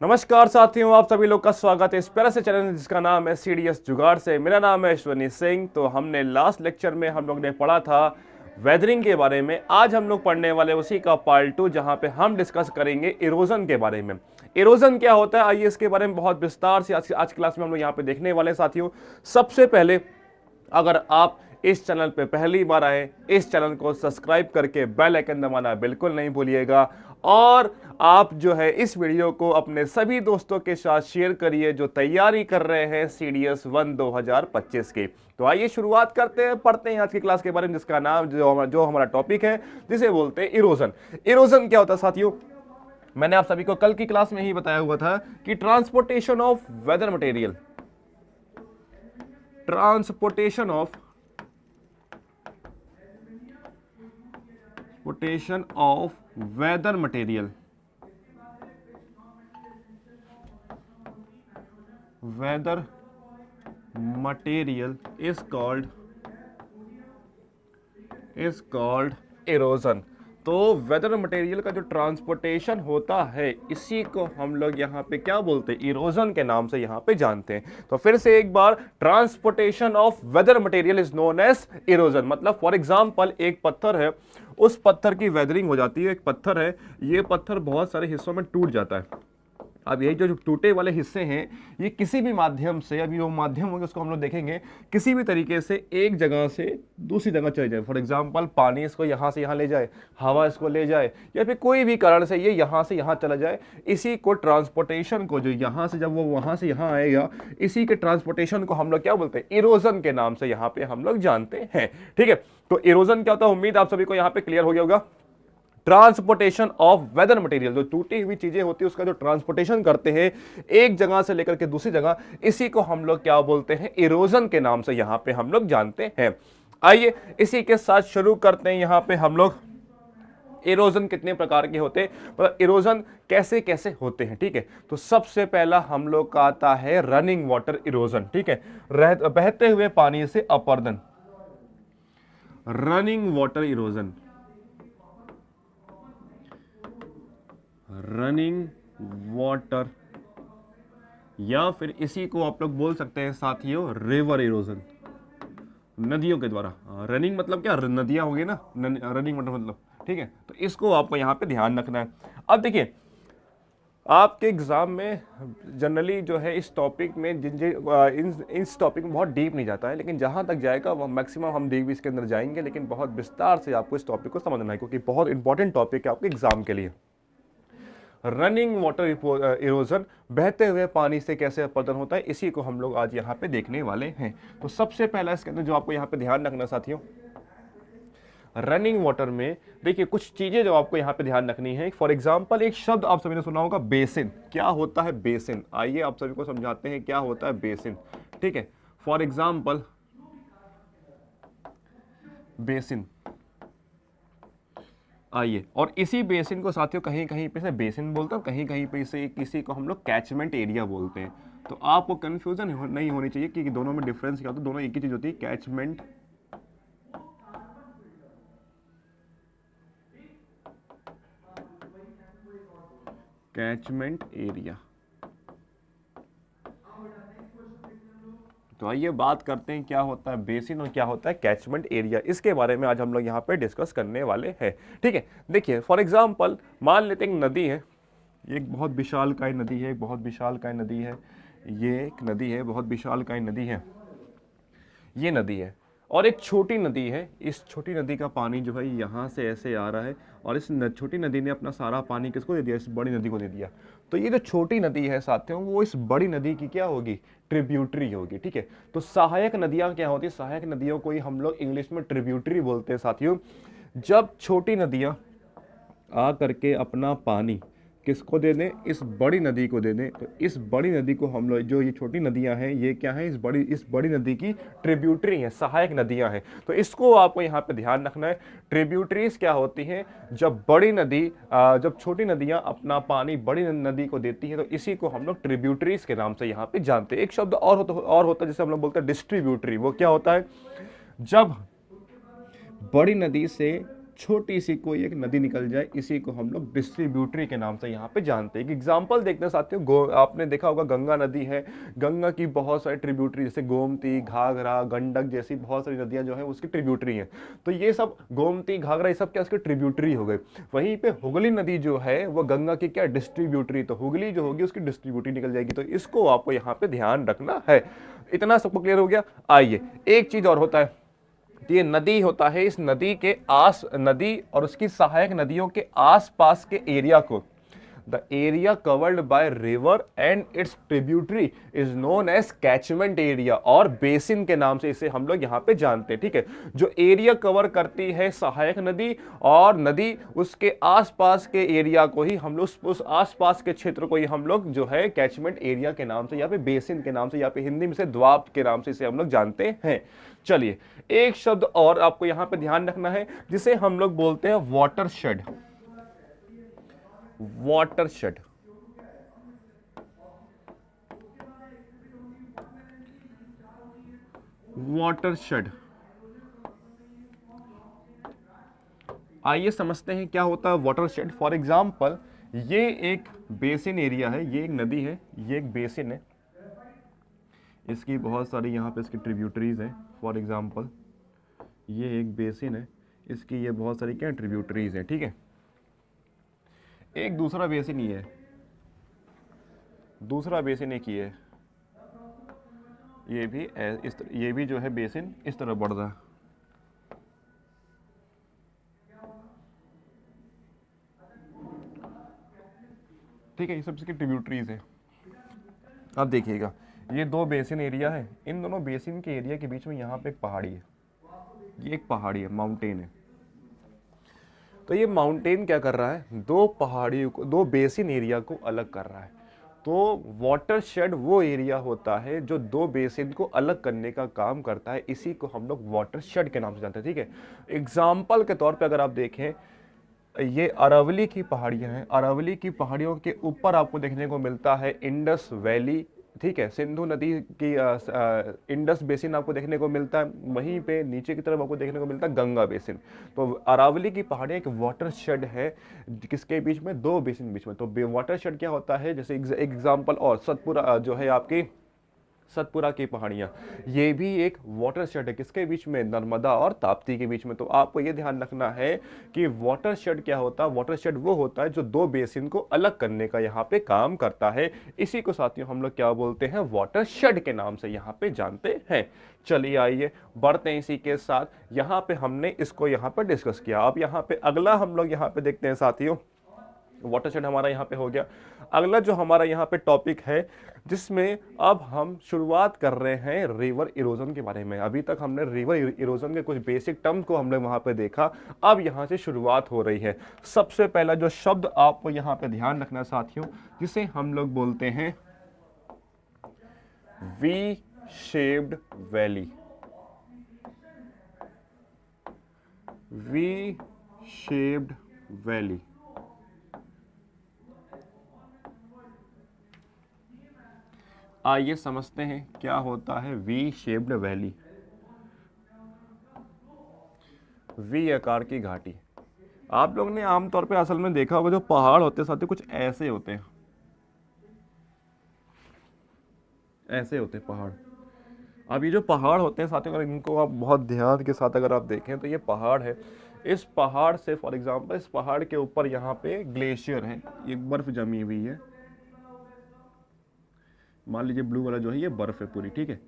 नमस्कार साथियों, आप सभी लोग का स्वागत है इस प्यारे से चैनल जिसका नाम है सीडीएस जुगाड़ से। मेरा नाम है अश्वनी सिंह। तो हमने लास्ट लेक्चर में हम लोग ने पढ़ा था वेदरिंग के बारे में। आज हम लोग पढ़ने वाले उसी का पार्ट 2, जहां पे हम डिस्कस करेंगे इरोजन के बारे में। इरोजन क्या होता है, आइए इसके बारे में बहुत विस्तार से आज क्लास में हम लोग यहाँ पे देखने वाले हैं साथियों। सबसे पहले, अगर आप इस चैनल पे पहली बार आए, इस चैनल को सब्सक्राइब करके बेल आइकन दबाना बिल्कुल नहीं भूलिएगा। और आप जो है इस वीडियो को अपने सभी दोस्तों के साथ शेयर करिए जो तैयारी कर रहे हैं सीडीएस 1 2025 की। तो आइए शुरुआत करते हैं, पढ़ते हैं आज की क्लास के बारे में, जिसका नाम जो हमारा टॉपिक है, जिसे बोलते हैं इरोजन। इरोजन क्या होता है साथियों? मैंने आप सभी को कल की क्लास में ही बताया हुआ था कि transportation of weather material, transportation of weather material, weather material is called erosion. तो वेदर मटेरियल का जो ट्रांसपोर्टेशन होता है, इसी को हम लोग यहाँ पे क्या बोलते हैं, इरोजन के नाम से यहाँ पे जानते हैं। तो फिर से एक बार, transportation of weather material is known as erosion. मतलब फॉर एग्जांपल, एक पत्थर है, उस पत्थर की वेदरिंग हो जाती है। एक पत्थर है, ये पत्थर बहुत सारे हिस्सों में टूट जाता है। अब ये जो टूटे वाले हिस्से हैं, ये किसी भी माध्यम से, अभी वो माध्यम होगा उसको हम लोग देखेंगे, किसी भी तरीके से एक जगह से दूसरी जगह चले जाए। फॉर एग्जांपल, पानी इसको यहाँ से यहाँ ले जाए, हवा इसको ले जाए, या फिर कोई भी कारण से ये यहाँ से यहाँ चला जाए, इसी को ट्रांसपोर्टेशन को, जो यहाँ से जब वो वहाँ से यहाँ आएगा, इसी के ट्रांसपोर्टेशन को हम लोग क्या बोलते हैं, इरोजन के नाम से यहाँ पे हम लोग जानते हैं। ठीक है, तो इरोजन क्या होता है, उम्मीद आप सभी को यहाँ पे क्लियर हो गया होगा। ट्रांसपोर्टेशन ऑफ वेदर मटेरियल, जो टूटी हुई चीजें होती है उसका जो ट्रांसपोर्टेशन करते हैं एक जगह से लेकर के दूसरी जगह, इसी को हम लोग क्या बोलते हैं, इरोजन के नाम से यहां पे हम लोग जानते हैं। आइए इसी के साथ शुरू करते हैं। यहां पे हम लोग इरोजन कितने प्रकार के होते हैं, मतलब इरोजन कैसे कैसे होते हैं। ठीक है, तो सबसे पहला हम लोग का आता है रनिंग वाटर इरोजन। ठीक है, बहते हुए पानी से अपरदन, running water erosion, running water, या फिर इसी को आप लोग बोल सकते हैं साथियों रिवर इरोजन, नदियों के द्वारा। रनिंग मतलब क्या, नदियां हो गई ना, रनिंग वाटर मतलब। ठीक है, तो इसको आपको यहां पे ध्यान रखना है। अब देखिए, आपके एग्जाम में जनरली जो है इस टॉपिक में इस टॉपिक में बहुत डीप नहीं जाता है, लेकिन जहां तक जाएगा वह मैक्सिमम हम डीप इसके अंदर जाएंगे, लेकिन बहुत विस्तार से आपको इस टॉपिक को समझना है, क्योंकि बहुत इंपॉर्टेंट टॉपिक है आपके एग्जाम के लिए। रनिंग वाटर इरोजन, बहते हुए पानी से कैसे अपरदन होता है, इसी को हम लोग आज यहाँ पे देखने वाले हैं। तो सबसे पहला इसके अंदर जो आपको यहाँ पे ध्यान रखना साथियों, रनिंग वाटर में देखिए कुछ चीजें जो आपको यहाँ पे ध्यान रखनी है। फॉर एग्जांपल, एक शब्द आप सभी ने सुना होगा, बेसिन। क्या होता है बेसिन? आइए आप सभी को समझाते हैं क्या होता है बेसिन। ठीक है, फॉर एग्जाम्पल बेसिन, आइए, और इसी बेसिन को साथियों कहीं कहीं पे से बेसिन बोलते हैं, कहीं कहीं पे से किसी को हम लोग कैचमेंट एरिया बोलते हैं। तो आपको कंफ्यूजन नहीं होनी चाहिए कि दोनों में डिफरेंस क्या होता है, दोनों एक ही चीज होती है, कैचमेंट एरिया। तो आइए बात करते हैं क्या होता है बेसिन और क्या होता है कैचमेंट एरिया। इसके बारे में आज हम लोग यहाँ पे डिस्कस करने वाले हैं। ठीक है, देखिए फॉर एग्जांपल, मान लेते हैं एक नदी है, एक बहुत विशालकाय नदी है, एक बहुत विशालकाय नदी है, ये एक नदी है, बहुत विशालकाय नदी है, ये नदी है, और एक छोटी नदी है। इस छोटी नदी का पानी जो है यहाँ से ऐसे आ रहा है, और इस छोटी नदी ने अपना सारा पानी किसको दे दिया, इस बड़ी नदी को दे दिया। तो ये जो छोटी नदी है साथियों, वो इस बड़ी नदी की क्या होगी, ट्रिब्यूटरी होगी। ठीक है, तो सहायक नदियां क्या होती है, सहायक नदियों को ही हम लोग इंग्लिश में ट्रिब्यूटरी बोलते हैं साथियों। जब छोटी नदियां आ करके अपना पानी किसको दे दें, इस बड़ी नदी को दे दें, तो इस बड़ी नदी को हम लोग, जो ये छोटी नदियां हैं, ये क्या है, इस बड़ी नदी की ट्रिब्यूटरी है, सहायक नदियां हैं। तो इसको आपको यहाँ पे ध्यान रखना है। ट्रिब्यूटरीज क्या होती हैं, जब बड़ी नदी जब छोटी नदियां अपना पानी बड़ी नदी को देती हैं, तो इसी को हम लोग ट्रिब्यूटरीज के नाम से यहाँ पे जानते हैं। एक शब्द और होता है जिसे हम लोग बोलते हैं डिस्ट्रीब्यूटरी। वो क्या होता है, जब बड़ी नदी से छोटी सी कोई एक नदी निकल जाए, इसी को हम लोग डिस्ट्रीब्यूटरी के नाम से यहाँ पे जानते हैं। एक एग्जाम्पल देखते हैं साथियों, आपने देखा होगा गंगा नदी है, गंगा की बहुत सारी ट्रिब्यूटरी जैसे गोमती, घाघरा, गंडक जैसी बहुत सारी नदियाँ जो है उसकी ट्रिब्यूटरी हैं। तो ये सब गोमती, घाघरा, ये सब क्या उसकी ट्रिब्यूटरी हो गए। वहीं पे हुगली नदी जो है वो गंगा की क्या डिस्ट्रीब्यूटरी, तो हुगली जो होगी उसकी डिस्ट्रीब्यूटरी निकल जाएगी। तो इसको आपको यहाँ पे ध्यान रखना है। इतना सबको क्लियर हो गया। आइए एक चीज और होता है, ये नदी होता है, इस नदी और उसकी सहायक नदियों के आसपास के एरिया को, the area covered by river and its tributary is known as catchment area, और बेसिन के नाम से इसे हम लोग यहाँ पे जानते हैं। ठीक है, जो एरिया कवर करती है सहायक नदी और नदी, उसके आसपास के एरिया को ही हम लोग, उस आसपास के क्षेत्र को ही हम लोग जो है कैचमेंट एरिया के नाम से या फिर बेसिन के नाम से या फिर हिंदी में से द्वाब के नाम से इसे हम लोग जानते हैं। चलिए एक शब्द और आपको यहां पे ध्यान रखना है, जिसे हम लोग बोलते हैं वाटरशेड। वाटरशेड, वाटरशेड, आइए समझते हैं क्या होता है वाटरशेड। फॉर एग्जाम्पल ये एक बेसिन एरिया है, ये एक नदी है, ये एक बेसिन है, इसकी बहुत सारी यहाँ पे इसकी ट्रिब्यूटरीज हैं। फॉर एग्जांपल ये एक बेसिन है, इसकी ये बहुत सारी क्या ट्रिब्यूटरीज हैं। ठीक है, एक दूसरा बेसिन ये है, दूसरा बेसिन एक ये है, ये भी ये भी जो है बेसिन इस तरह बढ़ रहा है। ठीक है, ये सब इसकी ट्रिब्यूटरीज है। अब देखिएगा ये दो बेसिन एरिया है, इन दोनों बेसिन के एरिया के बीच में यहाँ पे एक पहाड़ी है, ये एक पहाड़ी है, माउंटेन है। तो ये माउंटेन क्या कर रहा है, दो पहाड़ियों को, दो बेसिन एरिया को अलग कर रहा है। तो वाटरशेड वो एरिया होता है जो दो बेसिन को अलग करने का काम करता है, इसी को हम लोग वाटरशेड के नाम से जानते हैं। ठीक है, एग्जाम्पल के तौर पे अगर आप देखें, ये अरावली की पहाड़ियां हैं, अरावली की पहाड़ियों के ऊपर आपको देखने को मिलता है इंडस वैली। ठीक है, सिंधु नदी की इंडस बेसिन आपको देखने को मिलता है, वहीं पे नीचे की तरफ आपको देखने को मिलता है गंगा बेसिन। तो अरावली की पहाड़ियाँ एक वाटरशेड है, किसके बीच में, दो बेसिन बीच में। तो वाटरशेड क्या होता है, जैसे एग्जाम्पल और सतपुरा जो है आपकी सतपुरा की पहाड़ियाँ, ये भी एक वाटरशेड है, किसके बीच में, नर्मदा और ताप्ती के बीच में। तो आपको ये ध्यान रखना है कि वाटरशेड क्या होता है, वाटरशेड वो होता है जो दो बेसिन को अलग करने का यहाँ पे काम करता है, इसी को साथियों हम लोग क्या बोलते हैं, वाटरशेड के नाम से यहाँ पे जानते हैं। चलिए आइए बढ़ते हैं इसी के साथ, यहाँ पे हमने इसको यहाँ पे डिस्कस किया। अब यहाँ पे अगला हम लोग यहाँ पे देखते हैं साथियों, वाटरशेड हमारा यहाँ पे हो गया। अगला जो हमारा यहाँ पे टॉपिक है, जिसमें अब हम शुरुआत कर रहे हैं रिवर इरोजन के बारे में। अभी तक हमने रिवर इरोजन के कुछ बेसिक टर्म को हमने वहाँ पे देखा, अब यहाँ से शुरुआत हो रही है। सबसे पहला जो शब्द आपको यहाँ पे ध्यान रखना साथियों, जिसे हम लोग बोलते हैं V shaped valley. V shaped valley, आइए समझते हैं क्या होता है वी शेप्ड वैली। वी आकार की घाटी, आप लोग ने आमतौर पे असल में देखा होगा, जो पहाड़ होते हैं साथियों कुछ ऐसे होते हैं, ऐसे होते हैं पहाड़। अब ये जो पहाड़ होते हैं साथियों, अगर इनको आप बहुत ध्यान के साथ अगर आप देखें तो ये पहाड़ है, इस पहाड़ से फॉर एग्जांपल इस पहाड़ के ऊपर यहाँ पे ग्लेशियर है, ये बर्फ जमी हुई है, मान लीजिए ब्लू वाला जो है ये बर्फ है पूरी। ठीक है,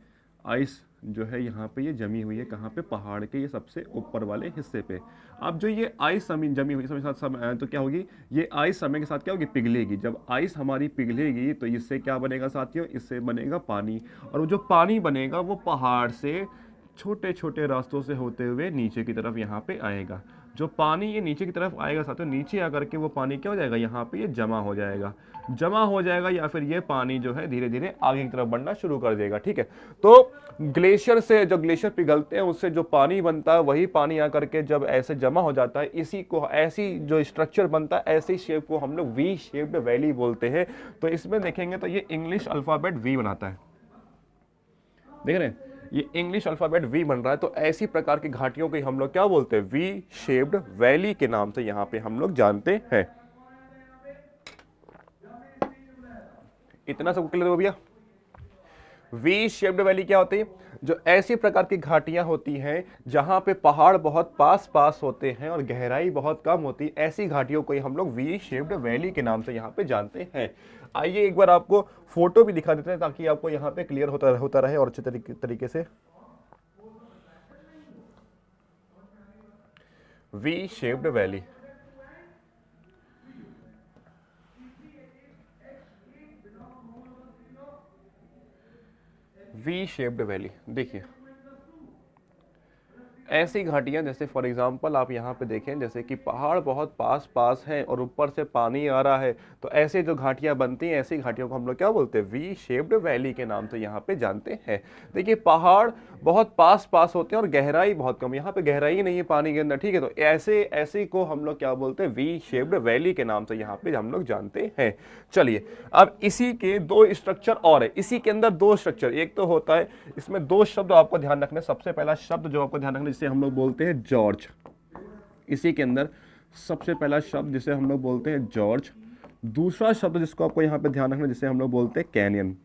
आइस जो है यहाँ पे ये जमी हुई है, कहाँ पे, पहाड़ के ये सबसे ऊपर वाले हिस्से पे। अब जो ये आइस जमी हुई समय साथ तो क्या होगी, ये आइस समय के साथ क्या होगी, पिघलेगी। जब आइस हमारी पिघलेगी तो इससे क्या बनेगा साथियों, इससे बनेगा पानी, और वो जो पानी बनेगा वो पहाड़ से छोटे छोटे रास्तों से होते हुए नीचे की तरफ यहाँ पे आएगा। जो पानी ये नीचे की तरफ आएगा साथियों, नीचे आकर के वो पानी क्या हो जाएगा, यहाँ पे ये जमा हो जाएगा, जमा हो जाएगा, या फिर ये पानी जो है धीरे धीरे आगे की तरफ बढ़ना शुरू कर देगा। ठीक है, तो ग्लेशियर से, जो ग्लेशियर पिघलते हैं उससे जो पानी बनता है, वही पानी आकर के जब ऐसे जमा हो जाता है, इसी को, ऐसी जो स्ट्रक्चर बनता है, ऐसी शेप को हम लोग वी शेप्ड वैली बोलते हैं। तो इसमें देखेंगे तो ये इंग्लिश अल्फाबेट वी बनाता है, देख रहे हैं, ये इंग्लिश अल्फाबेट वी बन रहा है, तो ऐसी प्रकार की घाटियों को हम लोग क्या बोलते हैं, वी शेप्ड वैली के नाम से यहाँ पे हम लोग जानते हैं। इतना सब क्लियर हो भैया। वी शेप्ड वैली क्या होती है, जो ऐसी प्रकार की घाटियां होती हैं जहां पे पहाड़ बहुत पास पास होते हैं और गहराई बहुत कम होती है, ऐसी घाटियों को ही हम लोग वी शेप्ड वैली के नाम से यहां पे जानते हैं। आइए एक बार आपको फोटो भी दिखा देते हैं ताकि आपको यहां पे क्लियर होता रहे और अच्छे तरीके से। V shaped valley, V shaped valley देखिए, ऐसी घाटियां जैसे फॉर एग्जांपल आप यहाँ पे देखें, जैसे कि पहाड़ बहुत पास पास हैं और ऊपर से पानी आ रहा है, तो ऐसे जो घाटियां बनती हैं, ऐसी घाटियों को हम लोग क्या बोलते हैं, वी शेप्ड वैली के नाम से यहाँ पे जानते हैं। देखिए पहाड़ बहुत पास पास होते हैं और गहराई बहुत कम, यहाँ पे गहराई नहीं है पानी के अंदर, ठीक है, तो ऐसे को हम लोग क्या बोलते हैं, वी शेप्ड वैली के नाम से यहाँ पे हम लोग जानते हैं। चलिए अब इसी के दो स्ट्रक्चर और है, इसी के अंदर दो स्ट्रक्चर, एक तो होता है, इसमें दो शब्द आपको ध्यान रखना है। सबसे पहला शब्द जो आपको ध्यान रखना है, जिसे हम लोग बोलते हैं जॉर्ज, इसी के अंदर सबसे पहला शब्द जिसे हम लोग बोलते हैं जॉर्ज। दूसरा शब्द जिसको आपको यहां पे ध्यान रखना है, जिसे हम लोग बोलते हैं कैनियन।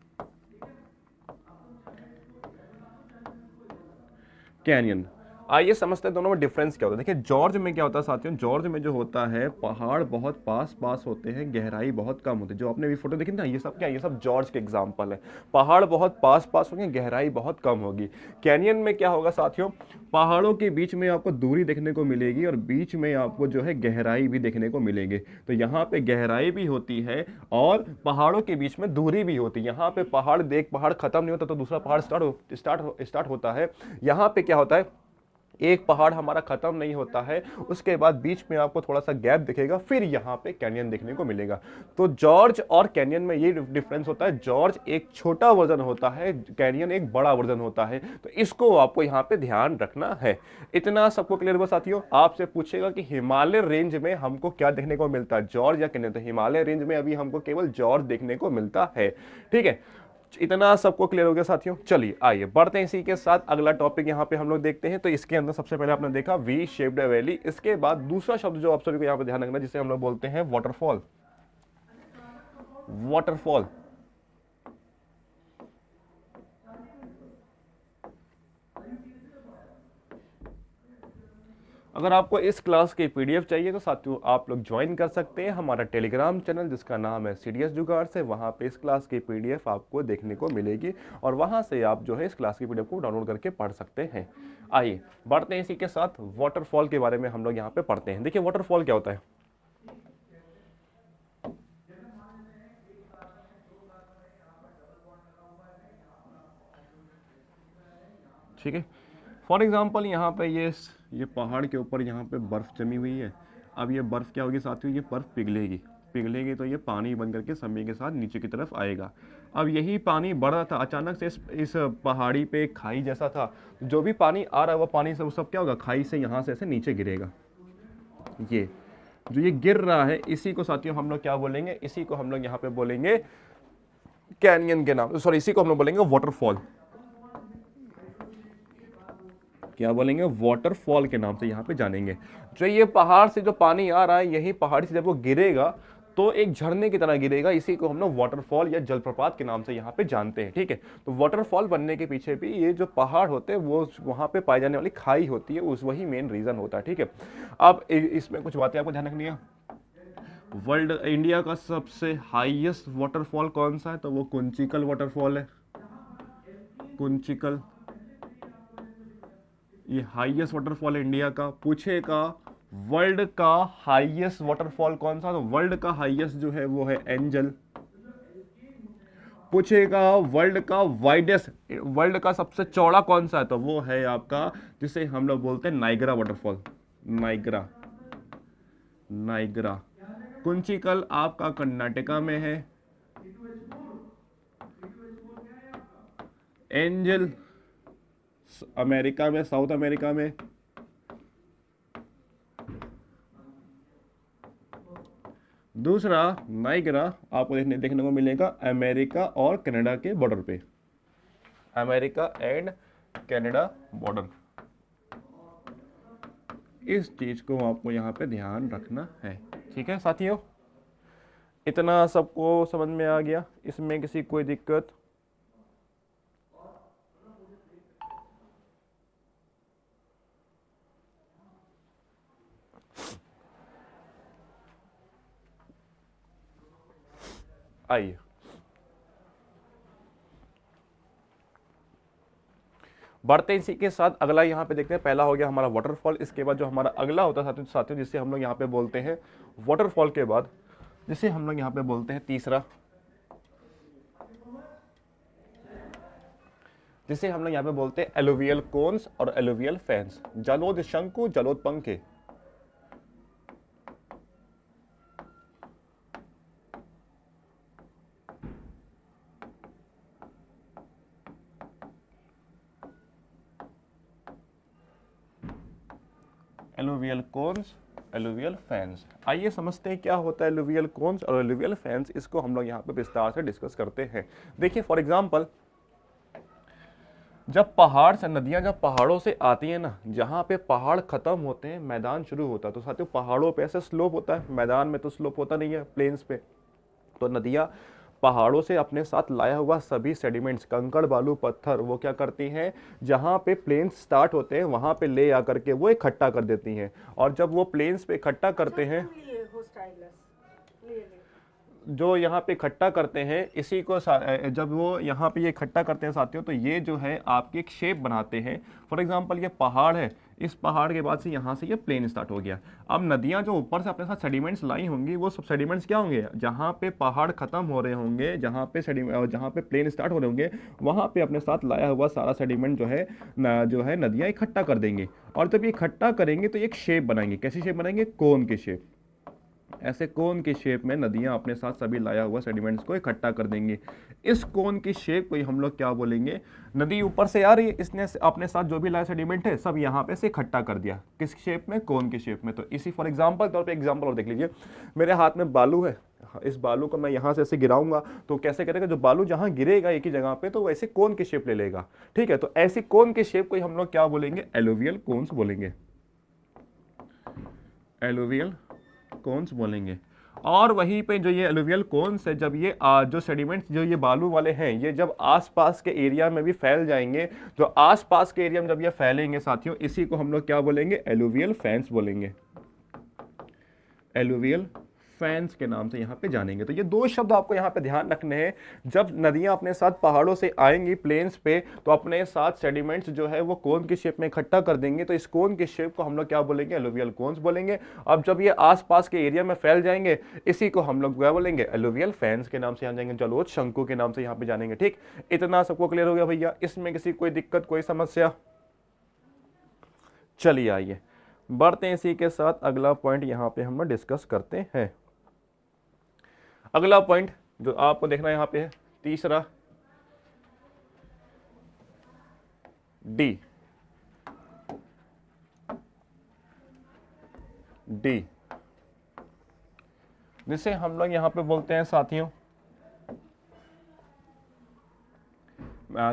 कैनियन, आइए समझते हैं दोनों में डिफरेंस क्या होता है। देखिए जॉर्ज में क्या होता है साथियों, जॉर्ज में जो होता है पहाड़ बहुत पास पास होते हैं, गहराई बहुत कम होती है। जो आपने भी फोटो देखी ना, ये सब क्या, ये सब जॉर्ज के एग्जांपल है। पहाड़ बहुत पास पास होंगे, गहराई बहुत कम होगी। कैनियन में क्या होगा साथियों, पहाड़ों के बीच में आपको दूरी देखने को मिलेगी और बीच में आपको जो है गहराई भी देखने को मिलेगी। तो यहाँ पे गहराई भी होती है और पहाड़ों के बीच में दूरी भी होती है। यहाँ पे पहाड़ खत्म नहीं होता तो दूसरा पहाड़ स्टार्ट होता है। यहाँ पे क्या होता है, एक पहाड़ हमारा खत्म नहीं होता है, उसके बाद बीच में आपको थोड़ा सा गैप दिखेगा, फिर यहाँ पे कैनियन देखने को मिलेगा। तो जॉर्ज और कैनियन में ये डिफरेंस होता है, जॉर्ज एक छोटा वर्जन होता है, कैनियन एक बड़ा वर्जन होता है। तो इसको आपको यहाँ पे ध्यान रखना है। इतना सबको क्लियर हुआ साथियों। आपसे पूछेगा कि हिमालय रेंज में हमको क्या देखने को मिलता है, जॉर्ज या कैनियन, तो हिमालय रेंज में अभी हमको केवल जॉर्ज देखने को मिलता है। ठीक है, इतना सबको क्लियर हो गया साथियों। चलिए आइए बढ़ते हैं इसी के साथ, अगला टॉपिक यहां पे हम लोग देखते हैं। तो इसके अंदर सबसे पहले आपने देखा वी शेप्ड वैली, इसके बाद दूसरा शब्द जो आप सभी को यहां पे ध्यान रखना, जिसे हम लोग बोलते हैं वाटरफॉल। वाटरफॉल, अगर आपको इस क्लास की पीडीएफ चाहिए तो साथियों आप लोग ज्वाइन कर सकते हैं हमारा टेलीग्राम चैनल, जिसका नाम है सीडीएस जुगाड़ से। वहाँ पे इस क्लास की पीडीएफ आपको देखने को मिलेगी और वहाँ से आप जो है इस क्लास की पीडीएफ को डाउनलोड करके पढ़ सकते हैं। आइए बढ़ते हैं इसी के साथ, वाटरफॉल के बारे में हम लोग यहाँ पे पढ़ते हैं। देखिए वाटरफॉल क्या होता है, ठीक है। फॉर एग्जाम्पल यहाँ पे ये पहाड़ के ऊपर यहाँ पे बर्फ जमी हुई है। अब ये बर्फ क्या होगी साथियों, ये बर्फ पिघलेगी तो ये पानी बन करके समय के साथ नीचे की तरफ आएगा। अब यही पानी बढ़ रहा था, अचानक से इस पहाड़ी पे एक खाई जैसा था, जो भी पानी आ रहा है वो पानी सब क्या होगा, खाई से यहाँ से ऐसे नीचे गिरेगा। ये जो ये गिर रहा है, इसी को साथियों हम लोग क्या बोलेंगे, इसी को हम लोग यहाँ पे बोलेंगे कैनियन के नाम, सॉरी इसी को हम लोग बोलेंगे वाटरफॉल। क्या बोलेंगे, वाटरफॉल के नाम से यहाँ पे जानेंगे। जो ये पहाड़ से जो पानी आ रहा है, यही पहाड़ी से जब वो गिरेगा तो एक झरने की तरह गिरेगा, इसी को हम लोग वाटरफॉल या जलप्रपात के नाम से यहाँ पे जानते हैं। ठीक है, तो वाटरफॉल बनने के पीछे भी ये जो पहाड़ होते हैं वो वहाँ पे पाई जाने वाली खाई होती है, उस वही मेन रीजन होता है। ठीक है, अब इसमें कुछ बातें आपको ध्यान रखनी है। वर्ल्ड इंडिया का सबसे हाईएस्ट वाटरफॉल कौन सा है, तो वो कुंचिकल वाटरफॉल है। कुंचिकल ये हाईएस्ट वाटरफॉल है इंडिया का। पूछेगा वर्ल्ड का हाईएस्ट वाटरफॉल कौन सा, तो वर्ल्ड का हाईएस्ट जो है वो है एंजल। पूछेगा वर्ल्ड का वाइडेस्ट, वर्ल्ड का सबसे चौड़ा कौन सा है, तो वो है आपका जिसे हम लोग बोलते हैं नाइग्रा वाटरफॉल। नाइग्रा। कुंचिकल आपका कर्नाटका में है। एंजल अमेरिका में, साउथ अमेरिका में। दूसरा नाइग्रा आपको देखने को मिलेगा अमेरिका और कनाडा के बॉर्डर पे। America and Canada border. इस चीज को आपको यहाँ पे ध्यान रखना है। ठीक है साथियों, इतना सबको समझ में आ गया? इसमें किसी कोई दिक्कत? आइए बढ़ते हैं इसी के साथ अगला यहाँ पे देखते हैं। पहला हो गया हमारा वाटरफॉल। इसके बाद जो हमारा अगला होता है साथियों जिसे हम लोग यहाँ पे बोलते हैं वाटरफॉल के बाद जिसे हम लोग यहाँ पे बोलते हैं तीसरा, जिसे हम लोग यहाँ पे बोलते हैं एलुवियल कोन्स और एलुवियल फैंस। जलोद शंकु, जलोद पंखे। Alluvial cones, alluvial fans. आइए समझते हैं क्या होता है एलुवियल कोन्स और एलुवियल फैंस। इसको हम लोग यहाँ पे विस्तार से डिस्कस करते हैं। देखिए फॉर एग्जांपल, जब पहाड़ से नदियां जब पहाड़ों से आती हैं ना, जहाँ पे पहाड़ खत्म होते हैं मैदान शुरू होता है, तो साथियों पहाड़ों पे ऐसे स्लोप होता है, मैदान में तो स्लोप होता नहीं है, प्लेन्स पे। तो नदियाँ पहाड़ों से अपने साथ लाया हुआ सभी सेडिमेंट्स, कंकड़ बालू पत्थर, वो क्या करती हैं, जहाँ पे प्लेन्स स्टार्ट होते हैं वहाँ पे ले आकर के वो इकट्ठा कर देती हैं। और जब वो प्लेन्स पे इकट्ठा करते हैं, जो यहाँ पे इकट्ठा करते हैं, इसी को जब वो यहाँ पे ये इकट्ठा करते हैं साथियों, तो ये जो है आपकी एक शेप बनाते हैं। फॉर एग्जांपल ये पहाड़ है, इस पहाड़ के बाद से यहाँ से ये प्लेन स्टार्ट हो गया। अब नदियाँ जो ऊपर से अपने साथ सेडिमेंट्स लाई होंगी, वो सब सेडिमेंट्स क्या होंगे, जहाँ पे पहाड़ खत्म हो रहे होंगे, जहाँ पे प्लेन स्टार्ट हो रहे होंगे, वहाँ पे अपने साथ लाया हुआ सारा सेडिमेंट जो है नदियाँ इकट्ठा कर देंगे। और जब ये इकट्ठा करेंगे तो एक शेप बनाएंगे। कैसी शेप बनाएंगे? कोन की शेप। ऐसे कोन की शेप में नदियां अपने साथ सभी लाया हुआ सेडिमेंट्स को इकट्ठा कर देंगी। इस कोन की शेप को हम लोग क्या बोलेंगे? नदी ऊपर से आ रही है, इसने अपने साथ जो भी लाया सेडिमेंट है सब यहाँ पे से इकट्ठा कर दिया। किस शेप में? कोन की शेप में। तो इसी फॉर एग्जांपल तौर पे एग्जांपल और देख लीजिए, मेरे हाथ में बालू है, इस बालू को मैं यहाँ से ऐसे गिराऊंगा तो कैसे करेगा? जो बालू जहाँ गिरेगा एक ही जगह पे, तो वैसे कोन की शेप ले लेगा। ठीक है, तो ऐसी कोन की शेप को हम लोग क्या बोलेंगे? एलुवियल कोन्स बोलेंगे। एलुवियल कोन्स बोलेंगे। और वहीं पे जो ये एलुवियल कोन्स है, जब ये जो सेडिमेंट्स जो ये बालू वाले हैं, ये जब आसपास के एरिया में भी फैल जाएंगे, जो आसपास के एरिया में जब ये फैलेंगे साथियों, इसी को हम लोग क्या बोलेंगे? एलुवियल फैंस बोलेंगे। एलुवियल फैंस के नाम से यहाँ पे जानेंगे। तो ये दो शब्द आपको यहाँ पे ध्यान रखने हैं। जब नदियाँ अपने साथ पहाड़ों से आएंगी प्लेन्स पे, तो अपने साथ सेडिमेंट्स जो है वो कोन की शेप में इकट्ठा कर देंगे। तो इस कोन की शेप को हम लोग क्या बोलेंगे? एलुवियल कोन्स बोलेंगे। अब जब ये आसपास के एरिया में फैल जाएंगे, इसी को हम लोग क्या बोलेंगे? एलुवियल फैंस के नाम से जान जाएंगे, जलोढ़ शंकु के नाम से यहाँ पे जानेंगे। ठीक, इतना सबको क्लियर हो गया भैया? इसमें किसी कोई दिक्कत, कोई समस्या? चलिए आइए बढ़ते हैं इसी के साथ। अगला पॉइंट यहाँ पे हम डिस्कस करते हैं। अगला पॉइंट जो आपको देखना यहां पे है, तीसरा, डी। डी जिसे हम लोग यहां पे बोलते हैं साथियों,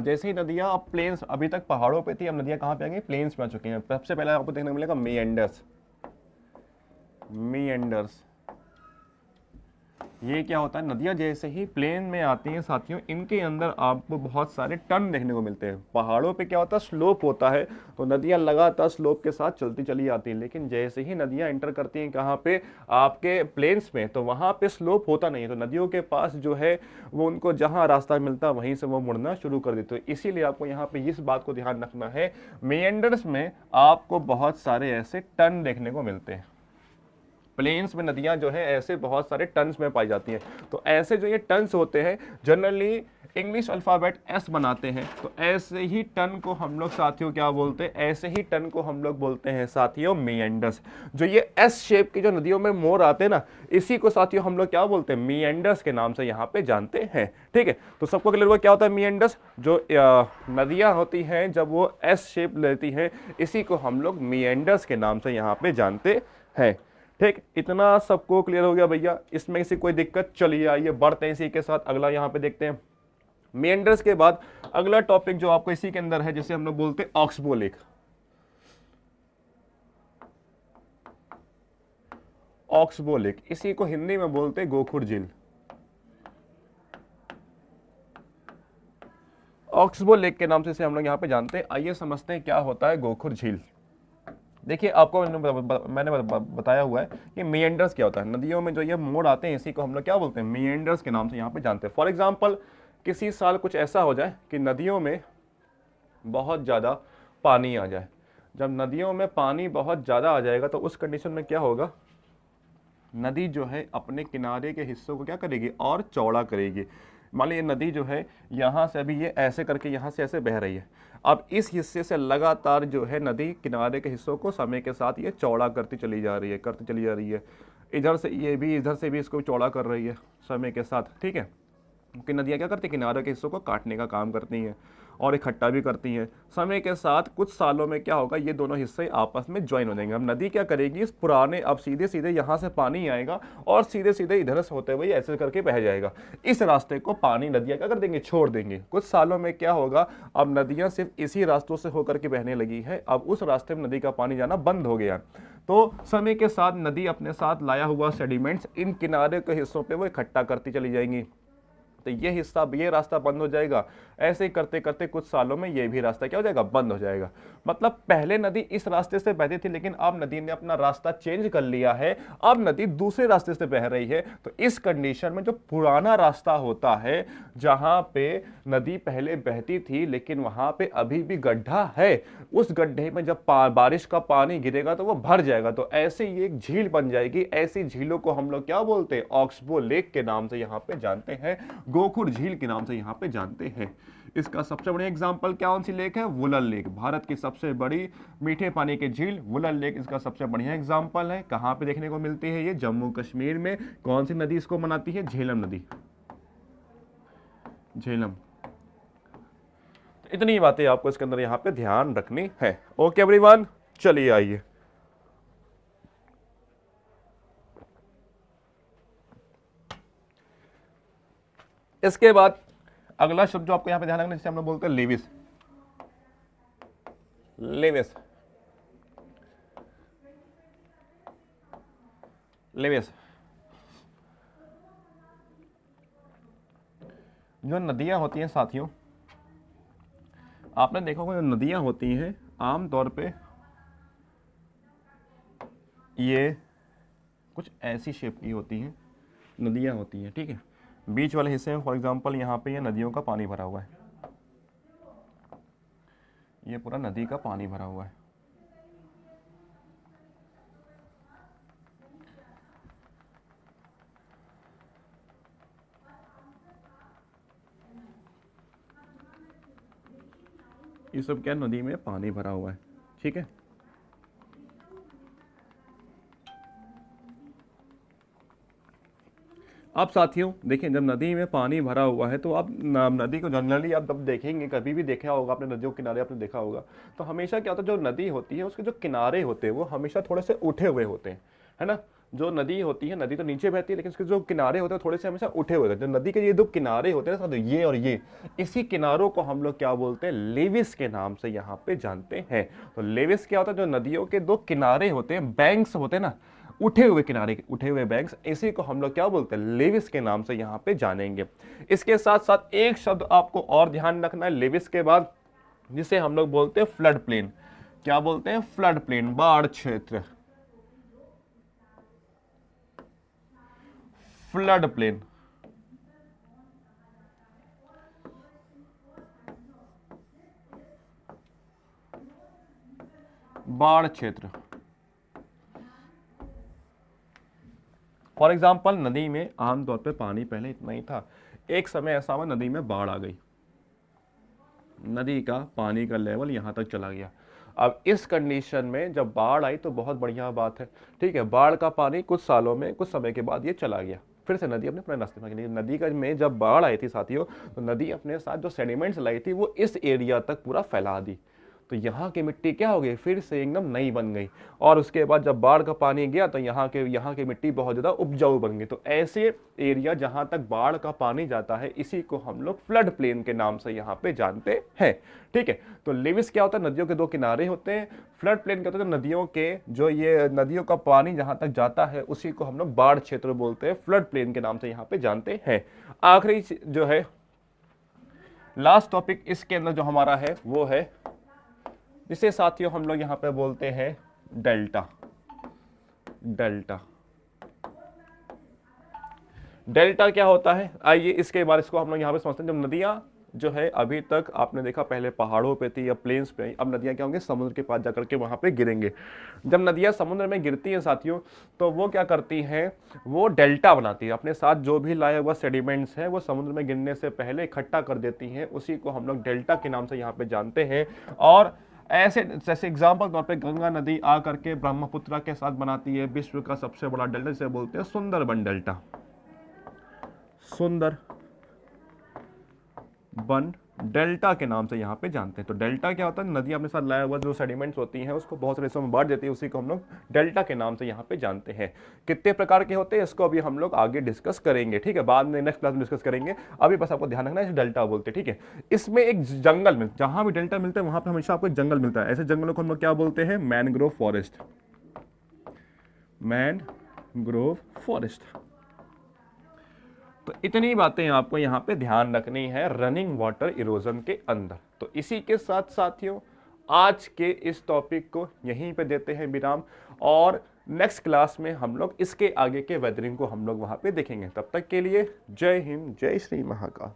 जैसे ही नदियां अब प्लेन्स, अभी तक पहाड़ों पे थी, अब नदियां कहां पे आ गई? प्लेन्स में आ चुकी हैं। सबसे पहले आपको देखने को मिलेगा मेएंडर्स। मेएंडर्स ये क्या होता है? नदियां जैसे ही प्लेन में आती हैं साथियों, इनके अंदर आपको बहुत सारे टर्न देखने को मिलते हैं। पहाड़ों पे क्या होता है? स्लोप होता है, तो नदियां लगातार स्लोप के साथ चलती चली आती हैं। लेकिन जैसे ही नदियां एंटर करती हैं कहाँ पे? आपके प्लेन्स में, तो वहाँ पे स्लोप होता नहीं है। तो नदियों के पास जो है वो उनको जहाँ रास्ता मिलता है वहीं से वो मुड़ना शुरू कर देते हैं। इसीलिए आपको यहाँ पे इस बात को ध्यान रखना है, मेएंडर्स में आपको बहुत सारे ऐसे टर्न देखने को मिलते हैं। प्लेन्स में नदियां जो है ऐसे बहुत सारे टर्न्स में पाई जाती हैं। तो ऐसे जो ये टर्न्स होते हैं जनरली इंग्लिश अल्फ़ाबेट एस बनाते हैं। तो ऐसे ही टर्न को हम लोग साथियों क्या बोलते हैं? ऐसे ही टर्न को हम लोग बोलते हैं साथियों मेएंडर्स। जो ये एस शेप की जो नदियों में मोड़ आते हैं ना, इसी को साथियों हम लोग क्या बोलते हैं? मेएंडर्स के नाम से यहाँ पे जानते हैं। ठीक है, तो सबको क्लियर हुआ क्या होता है मेएंडर्स? जो नदियाँ होती हैं जब वो एस शेप लेती हैं, इसी को हम लोग मेएंडर्स के नाम से यहाँ पे जानते हैं। ठीक, इतना सबको क्लियर हो गया भैया? इसमें किसी कोई दिक्कत? चलिए आइए बढ़ते हैं इसी के साथ। अगला यहाँ पे देखते हैं मेंढर्स के बाद अगला टॉपिक जो आपको इसी के अंदर है, जिसे हम लोग बोलते हैं ऑक्सबो लेक। ऑक्सबो लेक, इसी को हिंदी में बोलते हैं गोखुर झील। ऑक्सबो लेक के नाम से इसे हम लोग यहाँ पे जानते हैं। आइए समझते हैं क्या होता है गोखुर झील। देखिए आपको मैंने बताया हुआ है कि मिएंडर्स क्या होता है। नदियों में जो ये मोड़ आते हैं इसी को हम लोग क्या बोलते हैं, मिएंडर्स के नाम से यहाँ पे जानते हैं। फॉर एग्जाम्पल किसी साल कुछ ऐसा हो जाए कि नदियों में बहुत ज़्यादा पानी आ जाए। जब नदियों में पानी बहुत ज़्यादा आ जाएगा तो उस कंडीशन में क्या होगा, नदी जो है अपने किनारे के हिस्सों को क्या करेगी, और चौड़ा करेगी। मान लीजिए नदी जो है यहाँ से अभी ये ऐसे करके यहाँ से ऐसे बह रही है। अब इस हिस्से से लगातार जो है नदी किनारे के हिस्सों को समय के साथ ये चौड़ा करती चली जा रही है, इधर से ये भी, इधर से भी इसको चौड़ा कर रही है समय के साथ, ठीक है। कि नदियाँ क्या करती हैं, किनारे के हिस्सों को काटने का काम करती हैं और इकट्ठा भी करती हैं। समय के साथ कुछ सालों में क्या होगा, ये दोनों हिस्से आपस में ज्वाइन हो जाएंगे। अब नदी क्या करेगी, इस पुराने, अब सीधे सीधे यहाँ से पानी आएगा और सीधे सीधे इधर से होते हुए ऐसे करके बह जाएगा। इस रास्ते को पानी नदियाँ क्या कर देंगे, छोड़ देंगे। कुछ सालों में क्या होगा, अब नदियाँ सिर्फ इसी रास्तों से होकर के बहने लगी है। अब उस रास्ते में नदी का पानी जाना बंद हो गया। तो समय के साथ नदी अपने साथ लाया हुआ सेडिमेंट्स इन किनारे के हिस्सों पे वो इकट्ठा करती चली जाएंगी, तो ये हिस्सा, ये रास्ता बंद हो जाएगा। ऐसे ही करते करते कुछ सालों में ये भी रास्ता क्या हो जाएगा, बंद हो जाएगा। मतलब पहले नदी इस रास्ते से बहती थी, लेकिन अब नदी ने अपना रास्ता चेंज कर लिया है, अब नदी दूसरे रास्ते से बह रही है। तो इस कंडीशन में जो पुराना रास्ता होता है, जहां पे नदी पहले बहती थी लेकिन वहां पे अभी भी गड्ढा है, उस गड्ढे में जब बारिश का पानी गिरेगा तो वो भर जाएगा, तो ऐसे ही एक झील बन जाएगी। ऐसी झीलों को हम लोग क्या बोलते हैं, ऑक्सबो लेक के नाम से यहाँ पे जानते हैं, गोखुर झील के नाम से यहाँ पे जानते हैं। इसका सबसे बड़ी एग्जांपल कौन सी लेक है, वुलर लेक। भारत की सबसे बड़ी मीठे पानी की झील वुलर लेक इसका सबसे बढ़िया एग्जांपल है। कहाँ पे देखने को मिलती है ये, जम्मू कश्मीर में। कौन सी नदी इसको बनाती है, झेलम नदी, झेलम। तो इतनी बातें आपको इसके अंदर यहाँ पे ध्यान रखनी है। ओके एवरीवन, चलिए आइए इसके बाद अगला शब्द जो आपको यहां पे ध्यान रखना, जिसे हम लोग बोलते हैं लेविस। लेविस, लेविस जो नदियां होती हैं साथियों, आपने देखा होगा जो नदियां होती हैं आमतौर पे ये कुछ ऐसी शेप की होती हैं, नदियां होती हैं, ठीक है। बीच वाले हिस्से में फॉर एग्जांपल यहाँ पे ये नदियों का पानी भरा हुआ है, ये पूरा नदी का पानी भरा हुआ है। ये सब क्या, नदी में पानी भरा हुआ है, ठीक है। अब साथियों देखिए, जब नदी में पानी भरा हुआ है तो आप नदी को जनरली आप जब देखेंगे, कभी भी देखा होगा आपने, नदियों के किनारे आपने देखा होगा, तो हमेशा क्या होता है, जो नदी होती है उसके जो किनारे होते हैं वो हमेशा थोड़े से उठे हुए होते हैं, है ना। जो नदी होती है, नदी तो नीचे बहती है, लेकिन उसके जो किनारे होते हैं थोड़े से हमेशा उठे हुए होते हैं। जो नदी के ये दो किनारे होते हैं ना, ये और ये, इसी किनारों को हम लोग क्या बोलते हैं, लेविस के नाम से यहाँ पे जानते हैं। तो लेविस क्या होता है, जो नदियों के दो किनारे होते हैं, बैंक्स होते हैं ना, उठे हुए किनारे, उठे हुए बैंक्स, इसी को हम लोग क्या बोलते हैं, लेविस के नाम से यहाँ पे जानेंगे। इसके साथ साथ एक शब्द आपको और ध्यान रखना है लेविस के बाद, जिसे हम लोग बोलते हैं फ्लड प्लेन। क्या बोलते हैं, फ्लड प्लेन, बाढ़ क्षेत्र, फ्लड प्लेन। बाढ़ क्षेत्र, फॉर एग्जाम्पल नदी में आमतौर पे पानी पहले इतना ही था, एक समय ऐसा हुआ नदी में बाढ़ आ गई, नदी का पानी का लेवल यहां तक चला गया। अब इस कंडीशन में जब बाढ़ आई तो बहुत बढ़िया बात है, ठीक है, बाढ़ का पानी कुछ सालों में, कुछ समय के बाद ये चला गया, फिर से नदी अपने पुराने रास्ते में गई। नदी का में जब बाढ़ आई थी साथियों, तो नदी अपने साथ जो सेडिमेंट्स लाई थी वो इस एरिया तक पूरा फैला दी। तो यहाँ की मिट्टी क्या हो गई, फिर से एकदम नई बन गई। और उसके बाद जब बाढ़ का पानी गया तो यहाँ की मिट्टी बहुत ज़्यादा उपजाऊ बन गई। तो ऐसे एरिया जहाँ तक बाढ़ का पानी जाता है, इसी को हम लोग फ्लड प्लेन के नाम से यहाँ पे जानते हैं। ठीक है, तो लेविस क्या होता है, नदियों के दो किनारे होते हैं। फ्लड प्लेन क्या होता है, नदियों के जो ये नदियों का पानी जहाँ तक जाता है उसी को हम लोग बाढ़ क्षेत्र बोलते हैं, फ्लड प्लेन के नाम से यहाँ पे जानते हैं। आखिरी जो है लास्ट टॉपिक इसके अंदर जो हमारा है वो है, जिसे साथियों हम लोग यहां पे बोलते हैं डेल्टा। डेल्टा डेल्टा क्या होता है, आइए इसके बारे इसको हम लोग यहां पे समझते हैं। जब नदियां जो है, अभी तक आपने देखा पहले पहाड़ों पे थी या प्लेन्स पे, अब नदियां क्या होंगी, समुद्र के पास जाकर के वहां पे गिरेंगे। जब नदियां समुद्र में गिरती हैं साथियों, तो वो क्या करती हैं, वो डेल्टा बनाती है। अपने साथ जो भी लाया हुआ सेडिमेंट्स है वो समुद्र में गिरने से पहले इकट्ठा कर देती हैं, उसी को हम लोग डेल्टा के नाम से यहाँ पे जानते हैं। और ऐसे जैसे एग्जाम्पल तौर पे गंगा नदी आ करके ब्रह्मपुत्र के साथ बनाती है विश्व का सबसे बड़ा डेल्टा, जिसे बोलते हैं सुंदरबन डेल्टा। सुंदरबन डेल्टा के नाम से यहाँ पे जानते हैं। तो डेल्टा क्या होता है, नदी अपने साथ लाया हुआ जो सेडिमेंट्स होती हैं उसको बहुत सारे हिस्सों में बांट देती है, उसी को हम लोग डेल्टा के नाम से यहाँ पे जानते हैं। कितने प्रकार के होते हैं इसको अभी हम लोग आगे डिस्कस करेंगे, ठीक है, बाद में नेक्स्ट क्लास में डिस्कस करेंगे। अभी बस आपको ध्यान रखना है, इसे डेल्टा बोलते हैं। ठीक है, इसमें एक जंगल में, जहां भी डेल्टा मिलता है वहां पे हमेशा आपको एक जंगल मिलता है। ऐसे जंगलों को हम लोग क्या बोलते हैं, मैनग्रोव फॉरेस्ट। Mangrove forest. तो इतनी बातें आपको यहाँ पे ध्यान रखनी है रनिंग वाटर इरोजन के अंदर। तो इसी के साथ साथियों आज के इस टॉपिक को यहीं पे देते हैं विराम, और नेक्स्ट क्लास में हम लोग इसके आगे के वेदरिंग को हम लोग वहाँ पे देखेंगे। तब तक के लिए जय हिंद, जय श्री महाकाल।